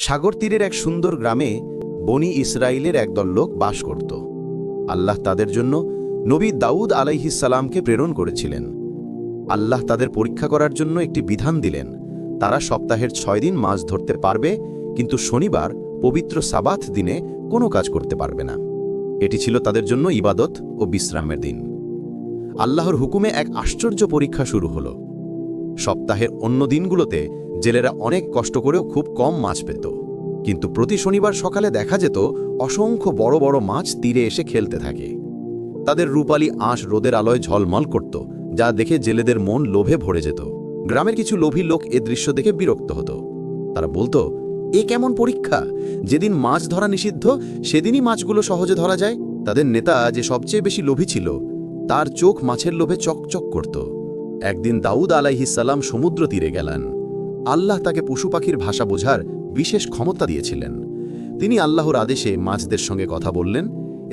সাগর তীরের এক সুন্দর গ্রামে বনি ইসরায়েলের একদল লোক বাস করত। আল্লাহ তাদের জন্য নবী দাউদ আলাইহিসসালামকে প্রেরণ করেছিলেন। আল্লাহ তাদের পরীক্ষা করার জন্য একটি বিধান দিলেন। তারা সপ্তাহের 6 দিন মাছ ধরতে পারবে, কিন্তু শনিবার পবিত্র সাবাত দিনে কোনো কাজ করতে পারবে না। এটি ছিল তাদের জন্য ইবাদত ও বিশ্রামের দিন। আল্লাহর হুকুমে এক আশ্চর্য পরীক্ষা শুরু হলো। সপ্তাহের অন্য দিনগুলোতে জেলেরা অনেক কষ্ট করেও খুব কম মাছ পেত, কিন্তু প্রতি শনিবার সকালে দেখা যেত অসংখ্য বড় বড় মাছ তীরে এসে খেলতে থাকে। তাদের রূপালী আঁশ রোদের আলোয় ঝলমল করত, যা দেখে জেলেদের মন লোভে ভরে যেত। গ্রামের কিছু লোভী লোক এ দৃশ্য দেখে বিরক্ত হতো। তারা বলতো, এ কেমন পরীক্ষা? যেদিন মাছ ধরা নিষিদ্ধ সেদিনই মাছগুলো সহজে ধরা যায়। তাদের নেতা, যে সবচেয়ে বেশি লোভী ছিল, তার চোখ মাছের লোভে চকচক করত। একদিন দাউদ আলাইহিসসালাম সমুদ্র তীরে গেলেন। আল্লাহ তাকে পশু পাখির ভাষা বোঝার বিশেষ ক্ষমতা দিয়েছিলেন। তিনি আল্লাহর আদেশে মাছদের সঙ্গে কথা বললেন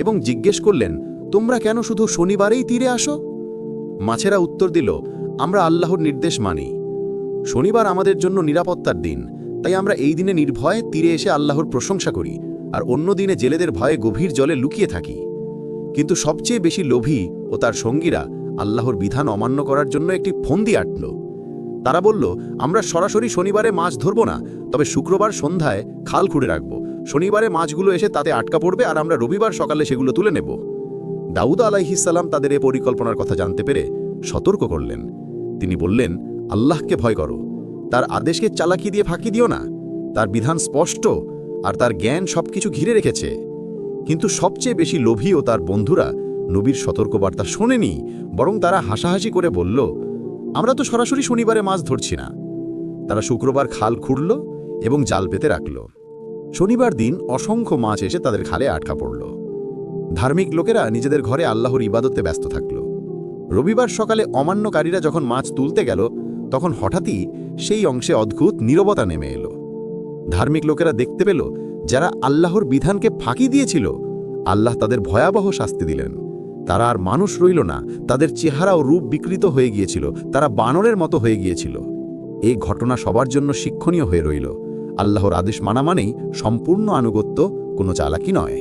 এবং জিজ্ঞেস করলেন, তোমরা কেন শুধু শনিবারেই তীরে আসো? মাছেরা উত্তর দিল, আমরা আল্লাহর নির্দেশ মানি। শনিবার আমাদের জন্য নিরাপত্তার দিন, তাই আমরা এই দিনে নির্ভয়ে তীরে এসে আল্লাহর প্রশংসা করি, আর অন্য দিনে জেলেদের ভয়ে গভীর জলে লুকিয়ে থাকি। কিন্তু সবচেয়ে বেশি লোভী ও তার সঙ্গীরা আল্লাহর বিধান অমান্য করার জন্য একটি ফন্দি আঁটল। তারা বলল, আমরা সরাসরি শনিবারে মাছ ধরব না, তবে শুক্রবার সন্ধ্যায় খাল খুঁড়ে রাখব। শনিবারে মাছগুলো এসে তাতে আটকা পড়বে, আর আমরা রবিবার সকালে সেগুলো তুলে নেব। দাউদ আলাইহিসসালাম তাদের এ পরিকল্পনার কথা জানতে পেরে সতর্ক করলেন। তিনি বললেন, আল্লাহকে ভয় করো, তার আদেশকে চালাকি দিয়ে ফাঁকি দিও না। তার বিধান স্পষ্ট, আর তার জ্ঞান সবকিছু ঘিরে রেখেছে। কিন্তু সবচেয়ে বেশি লোভী ও তার বন্ধুরা নবীর সতর্কবার্তা শোনেনি, বরং তারা হাসাহাসি করে বলল, আমরা তো সরাসরি শনিবারে মাছ ধরছি না। তারা শুক্রবার খাল খুঁড়ল এবং জাল পেতে রাখল। শনিবার দিন অসংখ্য মাছ এসে তাদের খালে আটকা পড়ল। ধার্মিক লোকেরা নিজেদের ঘরে আল্লাহর ইবাদতে ব্যস্ত থাকল। রবিবার সকালে অমান্যকারীরা যখন মাছ তুলতে গেল, তখন হঠাৎই সেই অংশে অদ্ভুত নীরবতা নেমে এলো। ধার্মিক লোকেরা দেখতে পেল, যারা আল্লাহর বিধানকে ফাঁকি দিয়েছিল, আল্লাহ তাদের ভয়াবহ শাস্তি দিলেন। তারা আর মানুষ রইল না, তাদের চেহারা ও রূপ বিকৃত হয়ে গিয়েছিল, তারা বানরের মতো হয়ে গিয়েছিল। এই ঘটনা সবার জন্য শিক্ষণীয় হয়ে রইল। আল্লাহর আদেশ মানা মানেই সম্পূর্ণ আনুগত্য, কোনো চালাকি নয়।